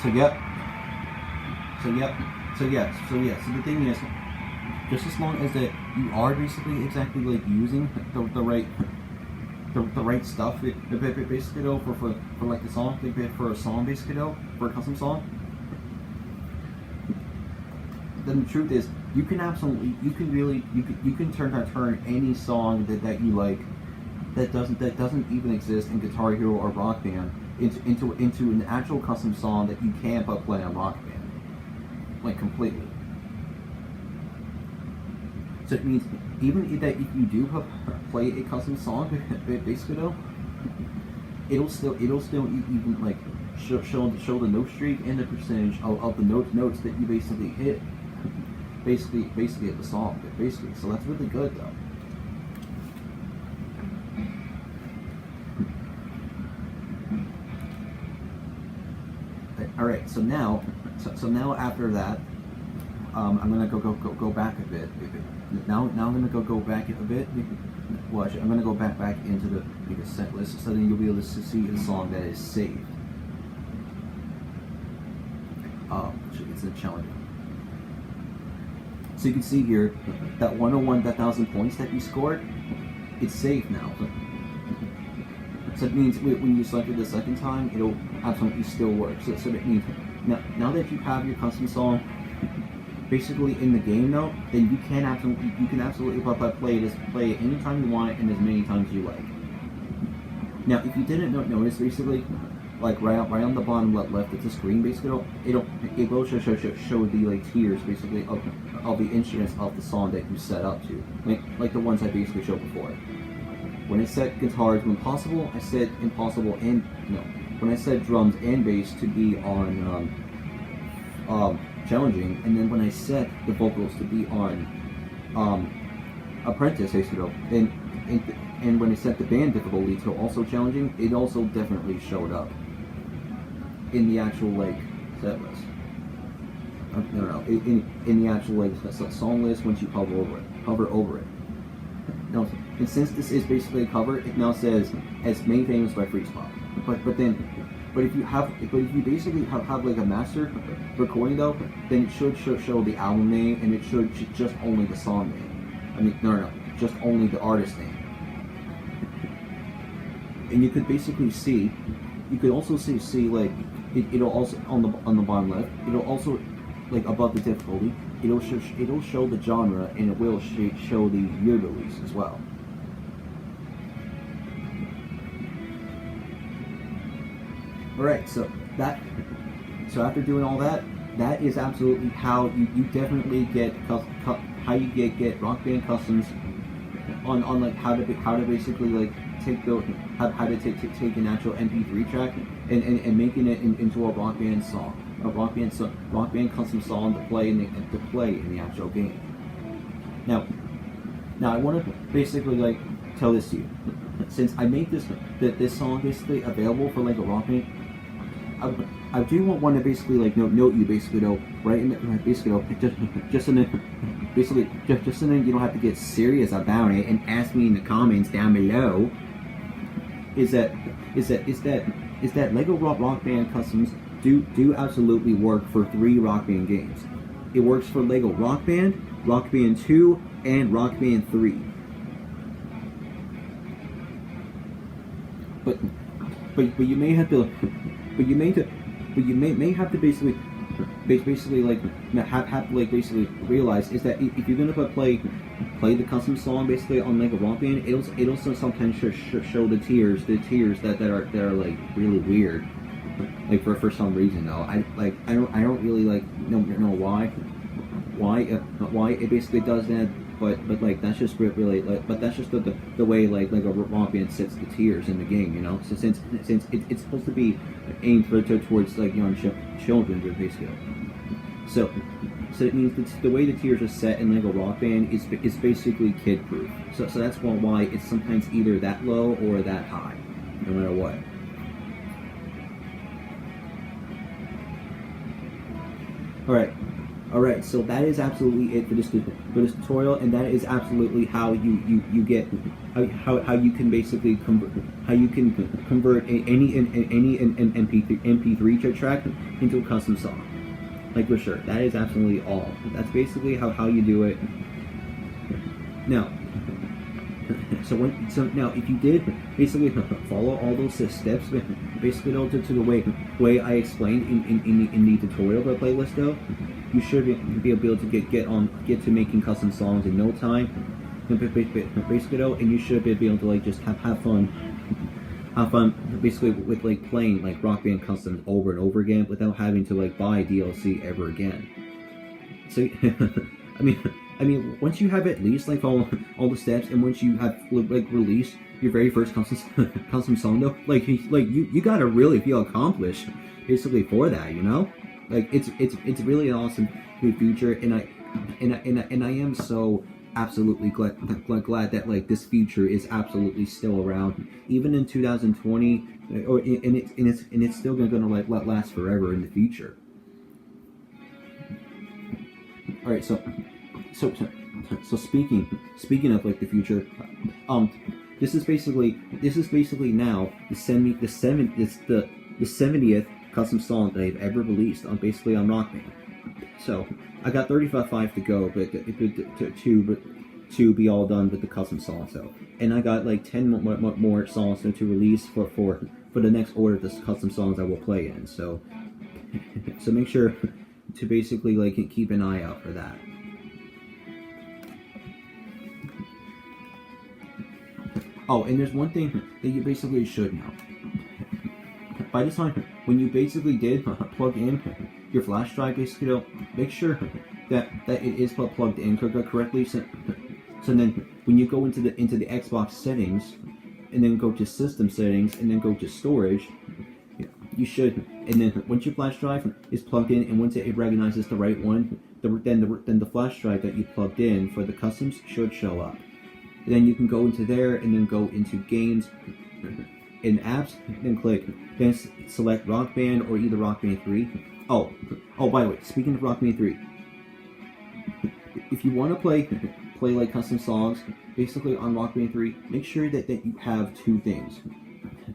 So the thing is, just as long as that you are basically exactly like using the right stuff, basically though for like the song, for a song basically though, for a custom song, then the truth is you can turn any song that you like that doesn't even exist in Guitar Hero or Rock Band into an actual custom song that you can but play on Rock Band, like completely. So it means even that if you do play a custom song, basically though, it'll still even like show the note streak and the percentage of the notes that you basically hit, basically at the song, basically. So that's really good though. All right, so now after that, I'm gonna go back a bit. Now I'm gonna go back a bit. Well, actually, I'm gonna go back into the set list, so then you'll be able to see the song that is saved. It's challenging. So you can see here that 1,000 points that you scored, it's saved now. So it means when you select it the second time, it'll absolutely still work. So that means now that you have your custom song basically in the game though, then you can absolutely play it anytime you want and as many times you like. Now, if you didn't notice, basically, like right on the bottom left of the screen, basically, it will show the like tiers basically of the instruments of the song that you set up to, like the ones I basically showed before. When I set guitar to impossible, I set impossible and when I set drums and bass to be on challenging, and then when I set the vocals to be on apprentice, basically, and when I set the band difficulty to also challenging, it also definitely showed up in the actual like set list. In the actual like song list once you hover over it. Now, and since this is basically a cover, it now says as made famous by Freezepop. But if you basically have like a master recording though, then it should show the album name, and it should just only the song name. I mean, just only the artist name. And you could basically see, you could also see like it'll also on the bottom left, it'll also like above the difficulty, it'll show the genre, and it will show the year release as well. Alright, so after doing all that, that is absolutely how you definitely get how you get Rock Band customs on like how to basically like take how to take an actual MP3 track and making it into a Rock Band song, Rock Band custom song to play in the actual game. Now I want to basically like tell this to you, since I made this song basically available for like a Rock Band. I do want to basically like note you basically though, right? In the, basically though, just in the, basically just so then you don't have to get serious about it and ask me in the comments down below. Is that Lego Rock Band customs do absolutely work for 3 Rock Band games. It works for Lego Rock Band, Rock Band 2, and Rock Band 3. But you may have to have to basically like have to like basically realize is that if you're gonna play the custom song basically on Lego Rock Band, it'll sometimes show the tears that are like really weird, like for some reason though. I don't really like know why it basically does that. But like that's just really like, but that's just the way like Lego Rock Band sets the tiers in the game, you know. So since it's supposed to be aimed towards like young children, basically. So it means that the way the tiers are set in Lego Rock Band is basically kid proof. So that's why it's sometimes either that low or that high, no matter what. All right, so that is absolutely it for this tutorial, and that is absolutely how you get how you can basically convert any MP3 track into a custom song. Like for sure, that is absolutely all. That's basically how you do it. Now, so now if you did basically follow all those steps, basically to the way I explained in the tutorial playlist though, you should be able to get to making custom songs in no time, basically though, and you should be able to like just have fun basically with like playing like Rock Band customs over and over again without having to like buy DLC ever again. So I mean, once you have at least like all the steps, and once you have like released your very first custom song though, like you gotta really feel accomplished basically for that, you know. Like it's really an awesome new feature, and I am so absolutely glad that like this feature is absolutely still around even in 2020, or and it's still gonna like last forever in the future. All right, so speaking of like the future, this is basically now the 70th custom song that I've ever released on basically on Rock Band. So I got 35 to go, but to be all done with the custom song. So, and I got like 10 more songs to release for the next order of the custom songs I will play in. So make sure to basically like keep an eye out for that. Oh, and there's one thing that you basically should know. By the time when you basically did plug in your flash drive, basically, make sure that it is plugged in correctly. So then when you go into the Xbox settings, and then go to system settings, and then go to storage, you should. And then once your flash drive is plugged in, and once it recognizes the right one, then the flash drive that you plugged in for the customs should show up. And then you can go into there, and then go into games. In apps, then then select Rock Band or either Rock Band 3. Oh, by the way, speaking of Rock Band 3, if you want to play like custom songs, basically on Rock Band 3, make sure that you have two things.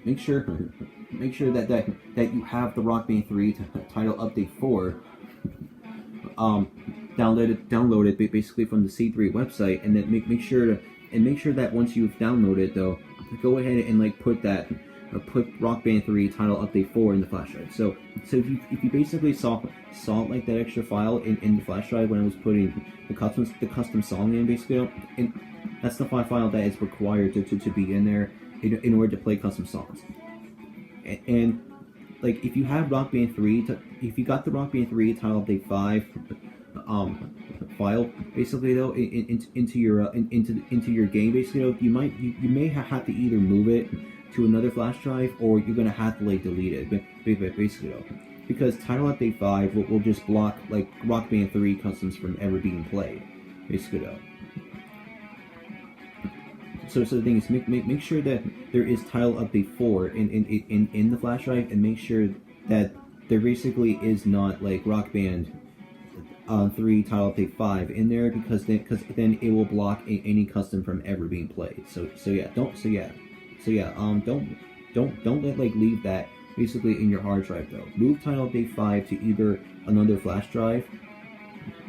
Make sure that you have the Rock Band 3 title update 4 downloaded basically from the C3 website, and then make sure that once you've downloaded though, go ahead and like put Rock Band 3 title update 4 in the flash drive. So if you basically saw like that extra file in the flash drive when I was putting the custom song in, basically, and that's the file that is required to be in there in order to play custom songs. And like if you have Rock Band 3, if you got the Rock Band 3 title update 5 file basically though into your game, basically though, you may have to either move it to another flash drive, or you're gonna have to like delete it basically though, because title update 5 will just block like Rock Band 3 customs from ever being played basically though. So the thing is, make sure that there is title update 4 in the flash drive, and make sure that there basically is not like Rock Band 3 Title Update 5 in there, because then it will block any custom from ever being played. So yeah, don't like leave that basically in your hard drive though. Move Title Update 5 to either another flash drive.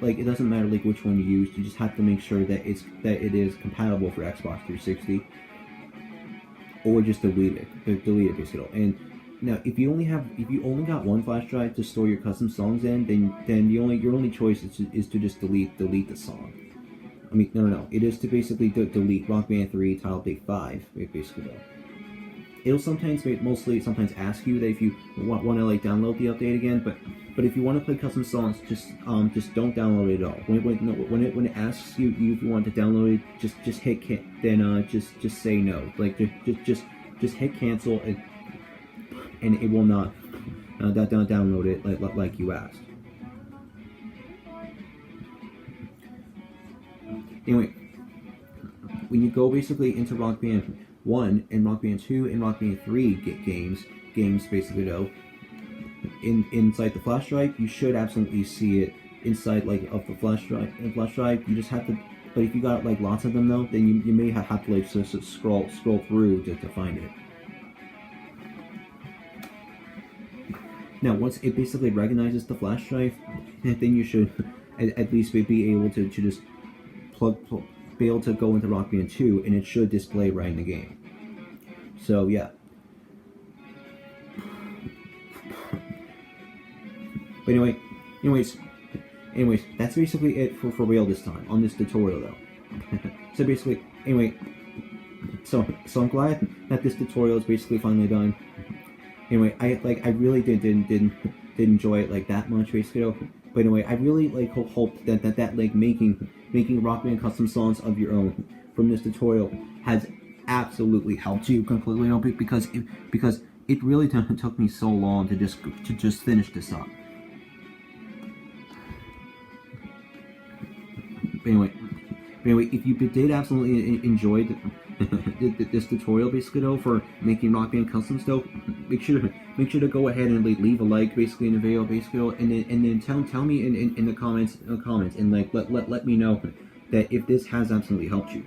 Like, it doesn't matter like which one you use. You just have to make sure that it is compatible for Xbox 360, or just delete it basically. And now, if you only got one flash drive to store your custom songs in, then your only choice is to just delete the song. I mean, no. It is to basically delete Rock Band 3 Title Update 5, basically though. It'll sometimes ask you that if you want to like download the update again, but if you want to play custom songs, just don't download it at all. When it asks you if you want to download it, just hit just say no. Like just hit cancel, and it will not download it like you asked. Anyway, when you go basically into Rock Band 1 and Rock Band 2 and Rock Band 3 games basically though, inside the flash drive, you should absolutely see it inside like of the flash drive. You just have to, but if you got like lots of them though, then you may have to like scroll through to find it. Now, once it basically recognizes the flash drive, then you should at least be able to just be able to go into Rock Band 2, and it should display right in the game. So yeah. But anyways, that's basically it for real this time on this tutorial though. So basically, anyway, so I'm glad that this tutorial is basically finally done. Anyway, I really didn't enjoy it like that much basically though. But anyway, I really like hope that like making Rock Band custom songs of your own from this tutorial has absolutely helped you completely, because it really took me so long to just finish this up. But anyway, if you did absolutely enjoy this tutorial basically though for making Rock Band custom stuff, make sure to go ahead and leave a like basically in the video basically, and then tell me in the comments and like let me know that if this has absolutely helped you.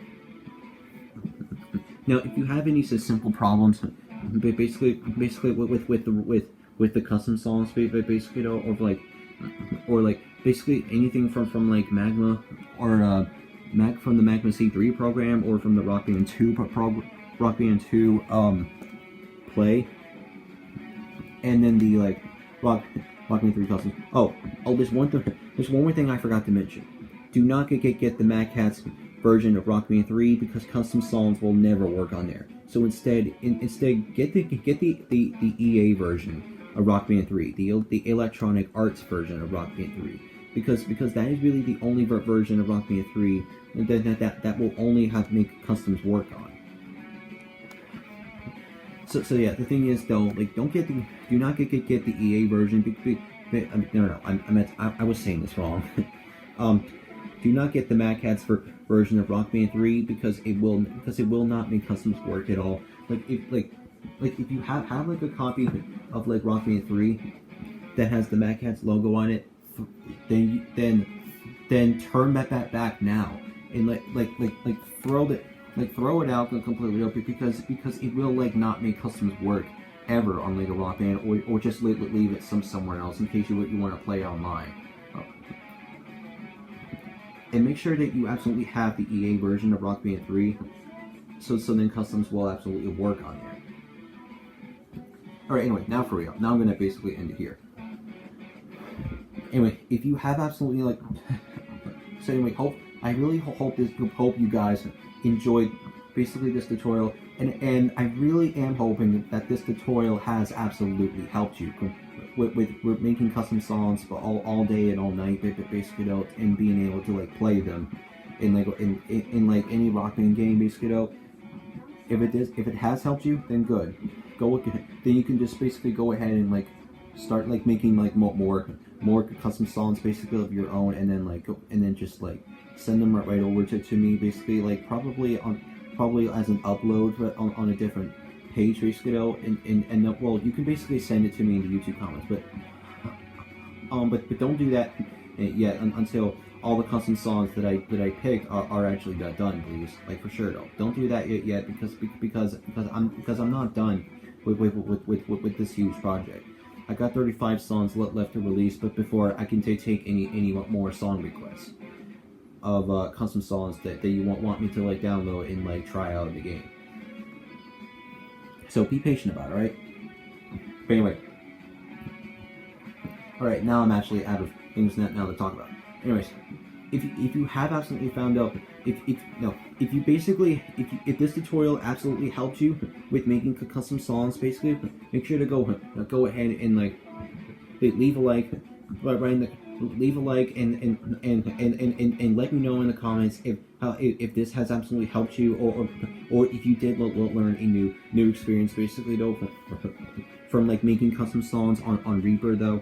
Now, if you have any simple problems, basically with the custom songs basically though, or like basically anything from like Magma or from the Magma C3 program, or from the Rock Band 2 play, and then the like Rock Band 3 custom. Oh, there's one more thing I forgot to mention. Do not get the Mad Catz version of Rock Band 3, because custom songs will never work on there. So instead get the EA version of Rock Band 3, the Electronic Arts version of Rock Band 3. Because that is really the only version of Rock Band 3 that will only make customs work on. So yeah, the thing is though, like do not get the EA version. I was saying this wrong. Do not get the Mad Catz version of Rock Band 3, because it will not make customs work at all. Like if you have like a copy of like Rock Band 3 that has the Mad Catz logo on it, then turn that back now, and throw it out completely, because it will like not make customs work ever on like a Rock Band, or just leave it somewhere else in case you want to play online. And make sure that you absolutely have the EA version of Rock Band 3, so then customs will absolutely work on there. Alright, anyway, now for real. Now I'm gonna basically end it here. Anyway, if you have absolutely like so anyway, I really hope you guys enjoyed basically this tutorial, and I really am hoping that this tutorial has absolutely helped you with making custom songs for all day and all night, basically though, and being able to like play them in like any Rock Band game basically though. If it has helped you, then good. Then you can just basically go ahead and like start like making like more custom songs basically of your own, and then just like send them right over to me basically, like probably as an upload on a different page basically though, and well, you can basically send it to me in the YouTube comments, but don't do that yet until all the custom songs that I picked are actually done, please. Like, for sure though, don't do that yet because I'm not done with this huge project. I got 35 songs left to release, but before I can take any more song requests of custom songs that you want me to like download and like try out in the game. So be patient about it, alright? But anyway, alright, now I'm actually out of things now to talk about. Anyways, if you have absolutely found out, if this tutorial absolutely helped you with making custom songs, basically, make sure to go ahead and like leave a like, leave a like and let me know in the comments if this has absolutely helped you, or if you did learn a new experience basically though from like making custom songs on Reaper though.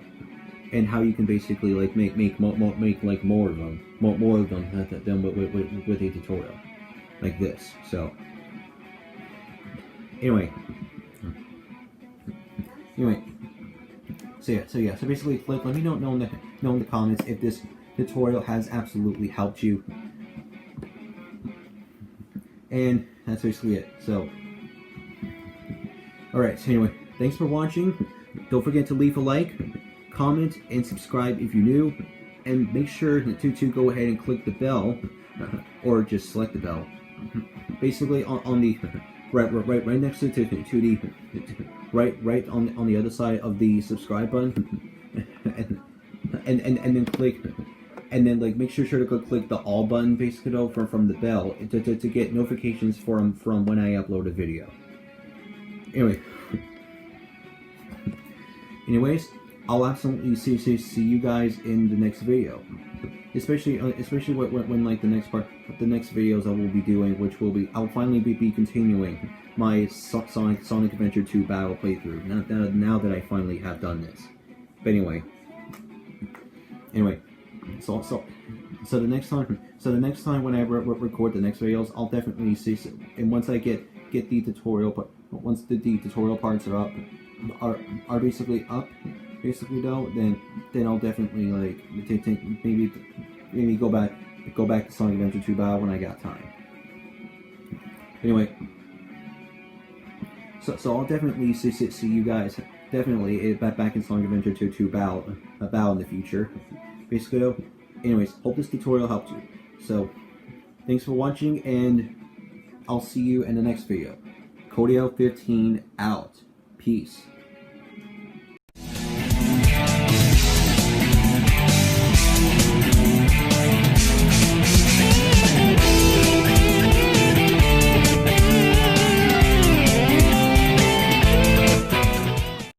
And how you can basically like make like more of them than with a tutorial like this. So anyway, so basically, let me know in the comments if this tutorial has absolutely helped you, and that's basically it. So all right. So anyway, thanks for watching. Don't forget to leave a like, comment, and subscribe if you're new, and make sure to go ahead and click the bell, or just select the bell. Basically on the right next to the right on the other side of the subscribe button, and then click, and then like make sure to click the all button basically though from the bell to get notifications from when I upload a video. Anyways, I'll absolutely see you guys in the next video, especially when like the next videos I will be doing, which will be I'll finally be continuing my Sonic Adventure 2 battle playthrough. Now that I finally have done this. But anyway, so the next time when I record the next videos, I'll definitely see. And once I get the tutorial, but once the tutorial parts are up, are basically up. Basically though, then I'll definitely like maybe go back to Sonic Adventure 2 Battle when I got time. Anyway, so I'll definitely see you guys definitely back in Sonic Adventure 2 Battle in the future. Basically though, anyways, hope this tutorial helped you. So thanks for watching, and I'll see you in the next video. Codio15 out. Peace.